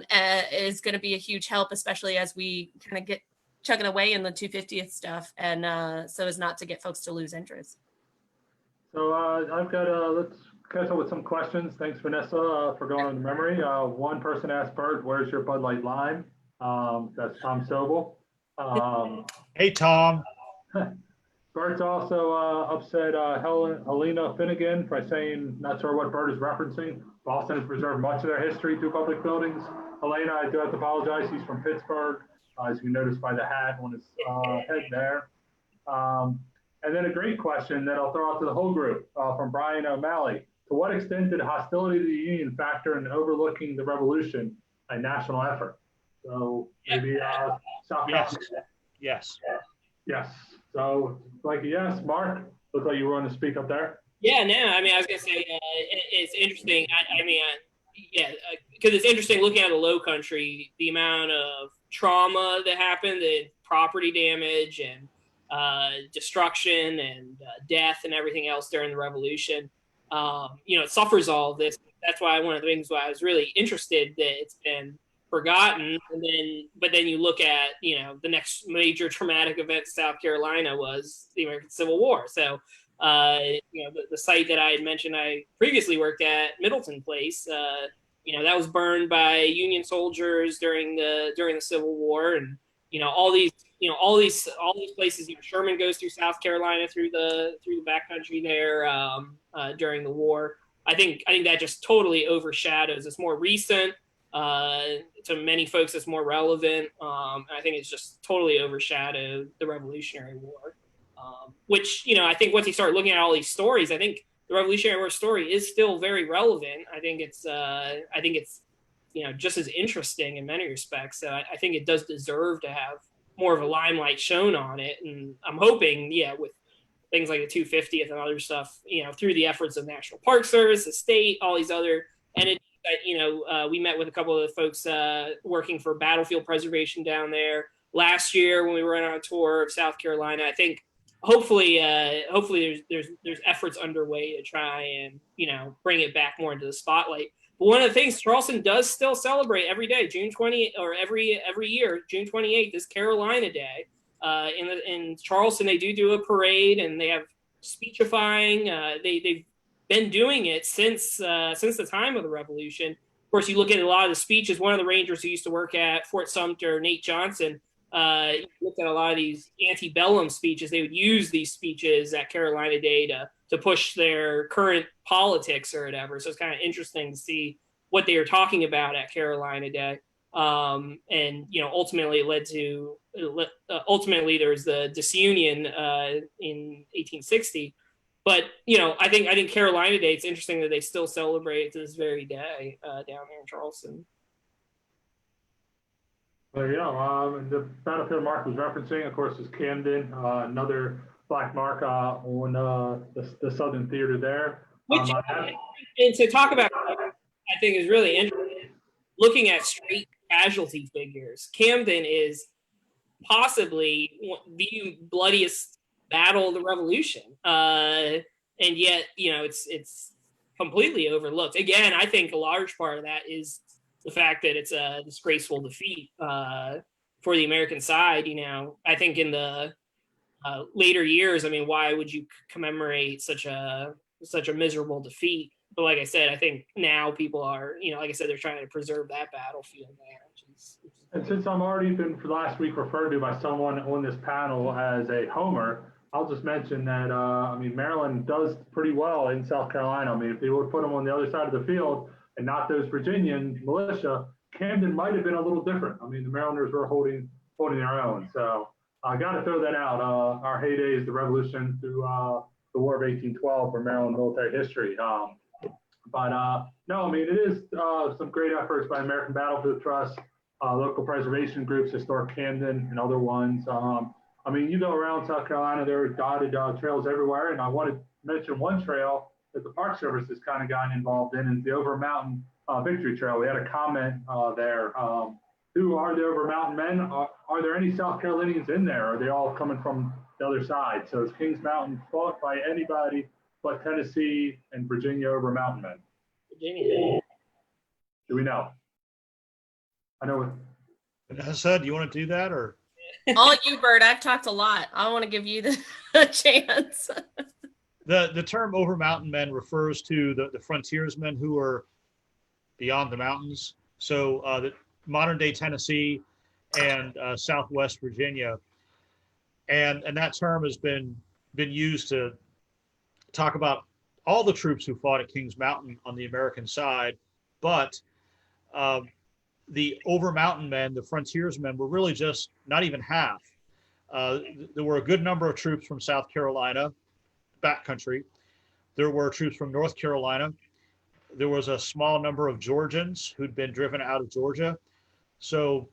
is going to be a huge help, especially as we kind of get chugging away in the 250th stuff, and so as not to get folks to lose interest. So I've got, let's catch up with some questions. Thanks, Vanessa, for going on the memory. One person asked Bert, where's your Bud Light Lime? That's Tom Sobel. Hey, Tom. Bert's also upset Helena Finnegan by saying, not sure what Bert is referencing. Boston has preserved much of their history through public buildings. Helena, I do have to apologize. He's from Pittsburgh, as you can notice by the hat on his head there. And then a great question that I'll throw out to the whole group from Brian O'Malley. To what extent did hostility to the Union factor in overlooking the revolution a national effort? So maybe South Carolina. Yes. Yes. So, like, yes, Mark, looks like you were going to speak up there. Yeah, no, I mean, I was going to say, it's interesting. Because it's interesting looking at the Low Country, the amount of trauma that happened, the property damage and destruction and death and everything else during the Revolution. It suffers all of this. That's why one of the things why I was really interested that it's been forgotten. But then you look at, the next major traumatic event in South Carolina was the American Civil War. So, the site that I had mentioned I previously worked at, Middleton Place, that was burned by Union soldiers during the Civil War, and all these places. Sherman goes through South Carolina through the backcountry there during the war. I think that just totally overshadows. It's more recent. To many folks, it's more relevant. I think it's just totally overshadowed the Revolutionary War, which, I think once you start looking at all these stories, I think the Revolutionary War story is still very relevant. I think it's just as interesting in many respects. So I think it does deserve to have more of a limelight shown on it. And I'm hoping, with things like the 250th and other stuff, through the efforts of National Park Service, the state, all these other entities. We met with a couple of the folks working for battlefield preservation down there last year when we were on a tour of South Carolina. I think hopefully there's efforts underway to try and bring it back more into the spotlight. But one of the things, Charleston does still celebrate every day, June 20th, or every year, June 28th is Carolina Day. In Charleston, they do a parade and they have speechifying. They've been doing it since the time of the Revolution. Of course, you look at a lot of the speeches. One of the Rangers who used to work at Fort Sumter, Nate Johnson, looked at a lot of these antebellum speeches. They would use these speeches at Carolina Day to push their current politics or whatever. So it's kind of interesting to see what they were talking about at Carolina Day. Ultimately it led to ultimately there was the disunion in 1860. But I think Carolina Day, it's interesting that they still celebrate to this very day down there in Charleston. There you go. The battlefield Mark was referencing, of course, is Camden, another black mark on the Southern Theater there. Which, and to talk about, I think is really interesting. Looking at straight casualty figures, Camden is possibly the bloodiest battle of the Revolution, and yet it's completely overlooked. Again, I think a large part of that is the fact that it's a disgraceful defeat for the American side. I think in the later years, why would you commemorate such a miserable defeat? But like I said, I think now people are, like I said, they're trying to preserve that battlefield there. And since I'm already been for last week referred to by someone on this panel as a homer, I'll just mention that, I mean, Maryland does pretty well in South Carolina. I mean, if they would put them on the other side of the field and not those Virginian militia, Camden might have been a little different. I mean, the Marylanders were holding their own. So I got to throw that out. Our heydays, the Revolution through the War of 1812 for Maryland military history. But no, I mean, it is some great efforts by American Battlefield Trust, local preservation groups, Historic Camden, and other ones. I mean, you go around South Carolina, there are dotted trails everywhere. And I want to mention one trail that the Park Service has kind of gotten involved in, is the Over Mountain Victory Trail. We had a comment there. Who are the Over Mountain Men? Are there any South Carolinians in there? Are they all coming from the other side? So is Kings Mountain fought by anybody but Tennessee and Virginia Over Mountain Men? Virginia. Do we know? I know. Vanessa, do you want to do that, or? All you, Bert. I've talked a lot. I want to give you the chance. The term Over Mountain Men refers to the frontiersmen who are beyond the mountains. So the modern day Tennessee and Southwest Virginia, and that term has been used to talk about all the troops who fought at Kings Mountain on the American side, but the Over Mountain Men, the frontiersmen, were really just not even half. There were a good number of troops from South Carolina, backcountry. There were troops from North Carolina. There was a small number of Georgians who'd been driven out of Georgia. So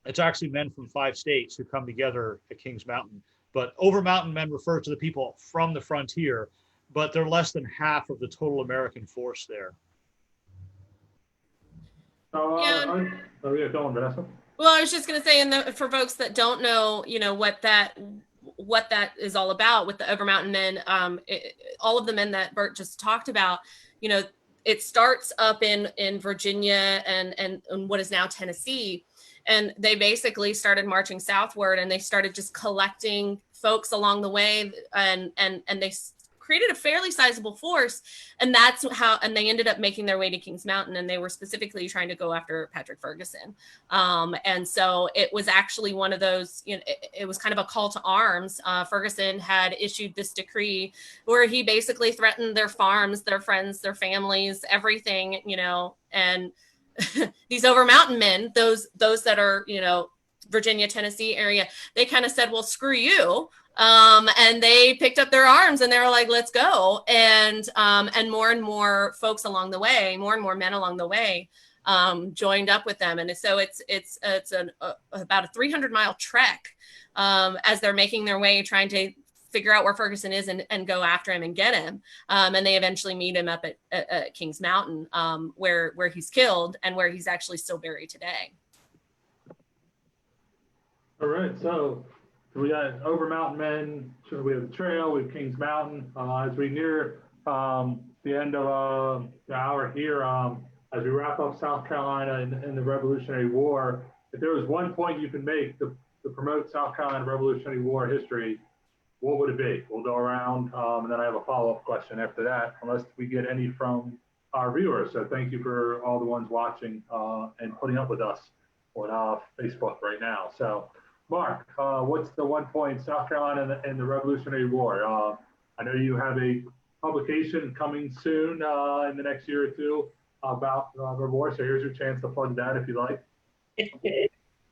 it's actually men from 5 states who come together at Kings Mountain. But Over Mountain Men refer to the people from the frontier, but they're less than half of the total American force there. Yeah, go on, Vanessa. Well, I was just going to say, for folks that don't know, what that is all about with the Over Mountain Men, all of the men that Bert just talked about, it starts up in Virginia and what is now Tennessee. And they basically started marching southward, and they started just collecting folks along the way, and they created a fairly sizable force. And and they ended up making their way to Kings Mountain, and they were specifically trying to go after Patrick Ferguson. And so it was actually one of those, it was kind of a call to arms. Ferguson had issued this decree where he basically threatened their farms, their friends, their families, everything, and these Over Mountain Men, those that are, Virginia, Tennessee area, they kind of said, well, screw you. And they picked up their arms and they were like, let's go. And more folks along the way, more and more men along the way, joined up with them. And so it's about a 300-mile trek, as they're making their way, trying to figure out where Ferguson is and go after him and get him. And they eventually meet him up at Kings Mountain, where he's killed and where he's actually still buried today. All right, so we got Over Mountain Men, so we have the trail, we have Kings Mountain. As we near the end of the hour here, as we wrap up South Carolina and the Revolutionary War, if there was one point you could make to promote South Carolina Revolutionary War history, what would it be? We'll go around, and then I have a follow-up question after that, unless we get any from our viewers. So thank you for all the ones watching and putting up with us on Facebook right now. So Mark, what's the one point South Carolina and the Revolutionary War? I know you have a publication coming soon in the next year or two about the war, so here's your chance to plug that if you like.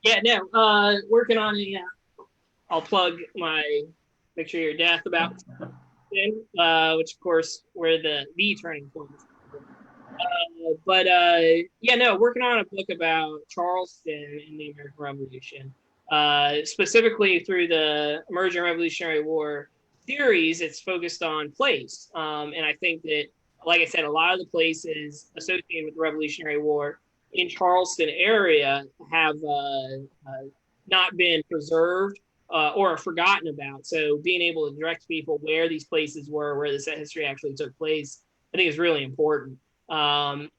Yeah, no, working on I'll plug my Make Sure You're Death about which of course were the turning points. Working on a book about Charleston in the American Revolution. Specifically through the Emerging Revolutionary War series, it's focused on place. And I think that, like I said, a lot of the places associated with the Revolutionary War in Charleston area have not been preserved or forgotten about. So being able to direct people where these places were, where this history actually took place, I think is really important.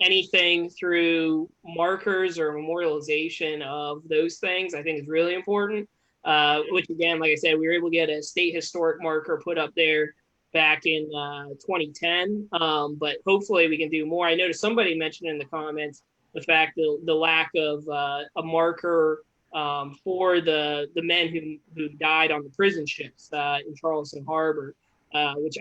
Anything through markers or memorialization of those things, I think is really important. Which again, like I said, we were able to get a state historic marker put up there back in 2010. But hopefully we can do more. I noticed somebody mentioned in the comments the fact that the lack of a marker for the men who died on the prison ships in Charleston Harbor, which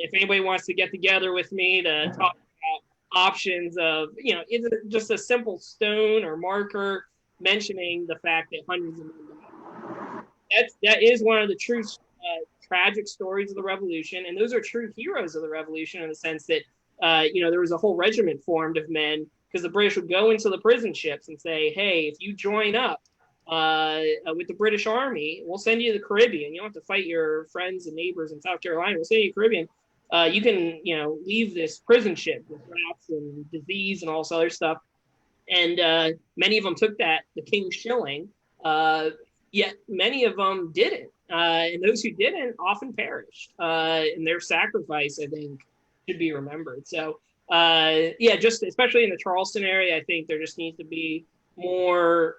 if anybody wants to get together with me to talk about options of, is it just a simple stone or marker mentioning the fact that hundreds of men died? That is one of the true tragic stories of the Revolution, and those are true heroes of the Revolution in the sense that there was a whole regiment formed of men, because the British would go into the prison ships and say, hey, if you join up with the British Army, we'll send you to the Caribbean. You don't have to fight your friends and neighbors in South Carolina. We'll send you to the Caribbean. You can, leave this prison ship with rats and disease and all this other stuff. And many of them took the king's shilling, yet many of them didn't. And those who didn't often perished. And their sacrifice, I think, should be remembered. So, just especially in the Charleston area, I think there just needs to be more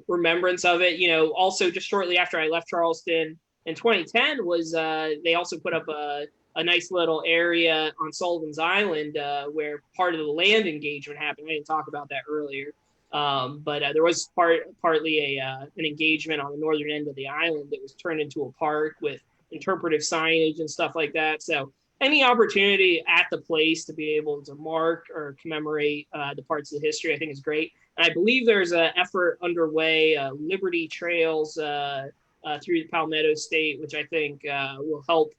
remembrance of it. Also just shortly after I left Charleston in 2010 was they also put up a nice little area on Sullivan's Island where part of the land engagement happened. I didn't talk about that earlier. But there was partly an engagement on the northern end of the island that was turned into a park with interpretive signage and stuff like that. So any opportunity at the place to be able to mark or commemorate the parts of the history, I think is great. And I believe there's an effort underway, Liberty Trails through Palmetto State, which I think will help,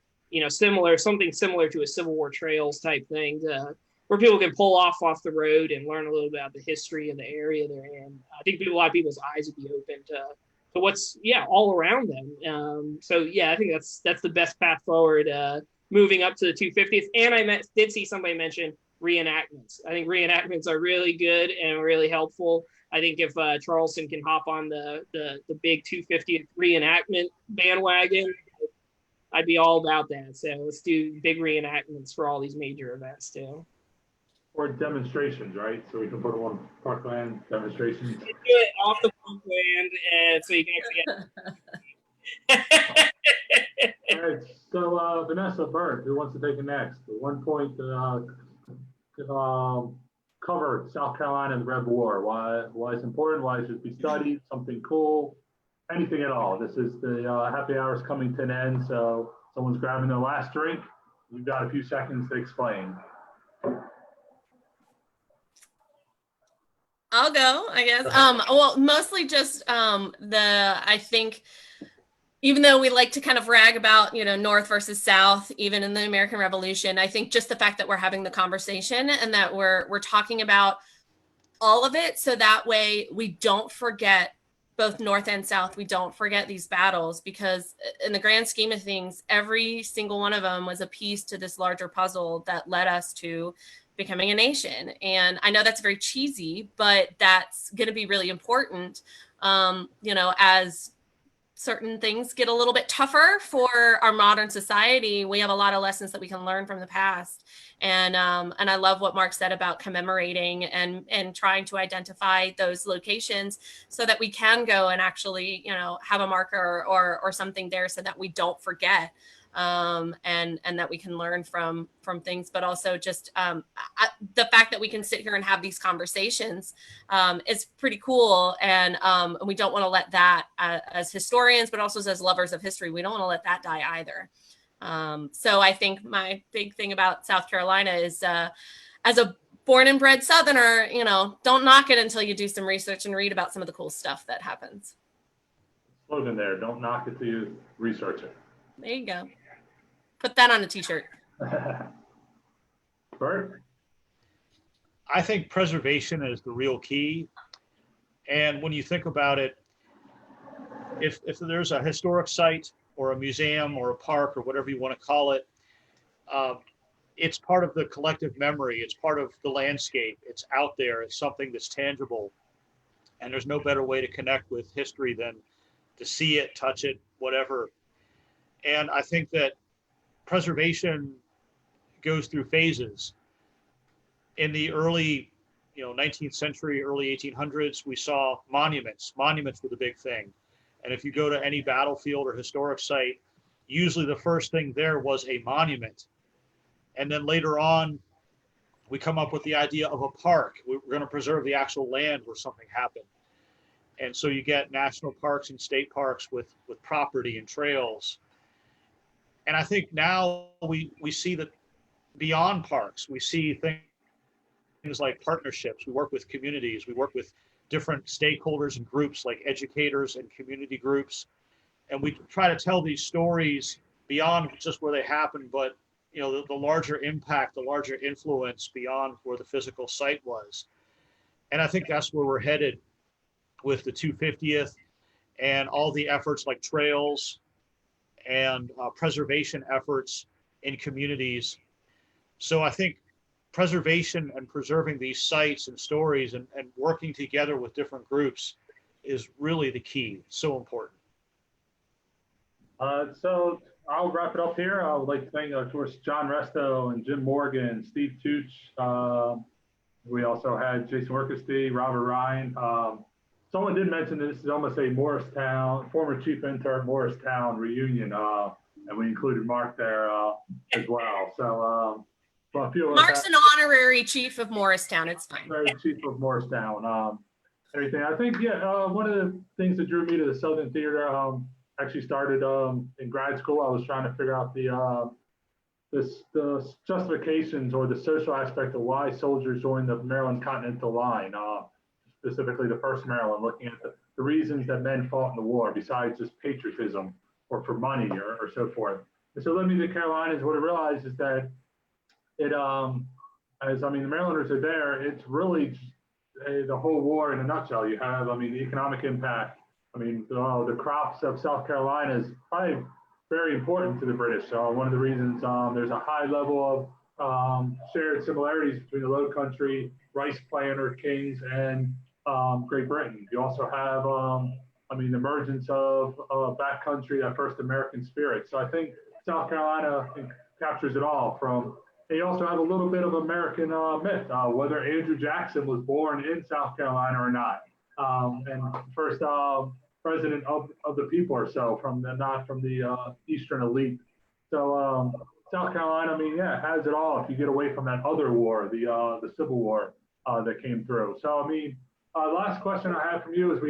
something similar to a Civil War Trails type thing where people can pull off the road and learn a little bit about the history of the area they're in. I think a lot of people's eyes would be open to what's all around them. I think that's the best path forward. Moving up to the 250th. And I did see somebody mention reenactments. I think reenactments are really good and really helpful. I think if Charleston can hop on the big 250th reenactment bandwagon, I'd be all about that. So let's do big reenactments for all these major events too. Or demonstrations, right? So we can put them on parkland demonstrations. Do it off the parkland, and so you can actually All right, so Vanessa, Bert, who wants to take it next? At one point, covered South Carolina and the Red War. Why it's important? Why it should be studied? Something cool? Anything at all? This is the happy hour is coming to an end, so someone's grabbing their last drink. You've got a few seconds to explain. I'll go, I guess. Well, mostly just I think, even though we like to kind of rag about, North versus South, even in the American Revolution, I think just the fact that we're having the conversation and that we're talking about all of it, so that way we don't forget both North and South. We don't forget these battles, because in the grand scheme of things, every single one of them was a piece to this larger puzzle that led us to becoming a nation. And I know that's very cheesy, but that's going to be really important, as certain things get a little bit tougher for our modern society. We have a lot of lessons that we can learn from the past. And I love what Mark said about commemorating and trying to identify those locations so that we can go and actually, have a marker or something there so that we don't forget. And that we can learn from things, but also just the fact that we can sit here and have these conversations is pretty cool. And we don't want to let that as historians, but also as lovers of history, we don't want to let that die either. So I think my big thing about South Carolina is as a born and bred Southerner, don't knock it until you do some research and read about some of the cool stuff that happens. Slogan there, don't knock it till you research it. There you go. Put that on a t-shirt. Bert? I think preservation is the real key. And when you think about it, if there's a historic site or a museum or a park or whatever you want to call it, it's part of the collective memory. It's part of the landscape. It's out there. It's something that's tangible. And there's no better way to connect with history than to see it, touch it, whatever. And I think that preservation goes through phases. In the early, 19th century, early 1800s, we saw monuments. Monuments were the big thing. And if you go to any battlefield or historic site, usually the first thing there was a monument. And then later on, we come up with the idea of a park. We're going to preserve the actual land where something happened. And so you get national parks and state parks with property and trails. And I think now we see that beyond parks, we see things like partnerships. We work with communities. We work with different stakeholders and groups like educators and community groups. And we try to tell these stories beyond just where they happen, but the larger impact, the larger influence beyond where the physical site was. And I think that's where we're headed with the 250th and all the efforts like trails and preservation efforts in communities. So I think preservation and preserving these sites and stories and working together with different groups is really the key. So important. So I'll wrap it up here. I would like to thank, of course, John Resto and Jim Morgan, Steve Tooch. We also had Jason Workesty, Robert Ryan. Someone did mention that this is almost a Morristown, former chief intern Morristown reunion, and we included Mark there as well. So a few of us Mark's an honorary chief of Morristown. It's fine. Chief of Morristown. Everything. I think, one of the things that drew me to the Southern Theater actually started in grad school. I was trying to figure out the justifications or the social aspect of why soldiers joined the Maryland Continental Line, specifically the 1st Maryland, looking at the reasons that men fought in the war besides just patriotism or for money or so forth. And so led me to the Carolinas. What I realized is that the Marylanders are there, it's really the whole war in a nutshell. You have, the economic impact. The crops of South Carolina is probably very important to the British. So one of the reasons there's a high level of shared similarities between the Low Country, rice planter kings, and Great Britain. You also have, the emergence of backcountry, that first American spirit. So I think South Carolina captures it all. You also have a little bit of American myth, whether Andrew Jackson was born in South Carolina or not. And first president of the people or so, not from the Eastern elite. So South Carolina, has it all if you get away from that other war, the Civil War that came through. So last question I have from you is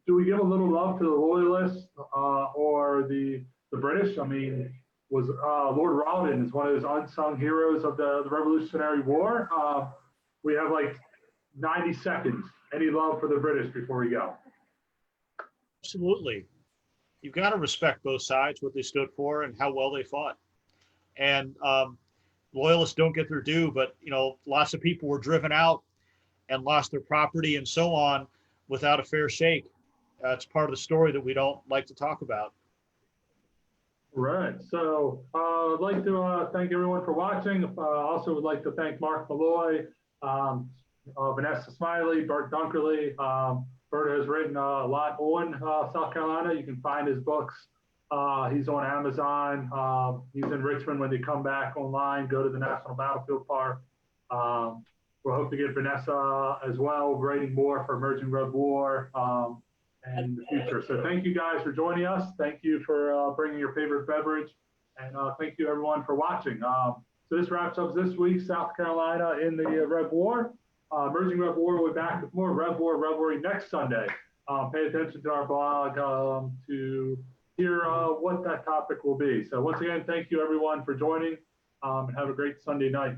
do we give a little love to the Loyalists or the British? Was Lord Rawdon is one of those unsung heroes of the Revolutionary War. We have like 90 seconds. Any love for the British before we go? Absolutely. You've got to respect both sides, what they stood for and how well they fought. And loyalists don't get their due, but lots of people were driven out and lost their property and so on without a fair shake. It's part of the story that we don't like to talk about. Right. So I'd like to thank everyone for watching. Also would like to thank Mark Malloy, Vanessa Smiley, Bert Dunkerley. Bert has written a lot on South Carolina. You can find his books. He's on Amazon. He's in Richmond. When they come back online, go to the National Battlefield Park. We'll hope to get Vanessa as well, writing more for Emerging Red War and the future. So thank you guys for joining us. Thank you for bringing your favorite beverage. And thank you everyone for watching. So this wraps up this week, South Carolina in the Red War. Emerging Red War will be back with more Red War Revelry next Sunday. Pay attention to our blog to hear what that topic will be. So once again, thank you everyone for joining and have a great Sunday night.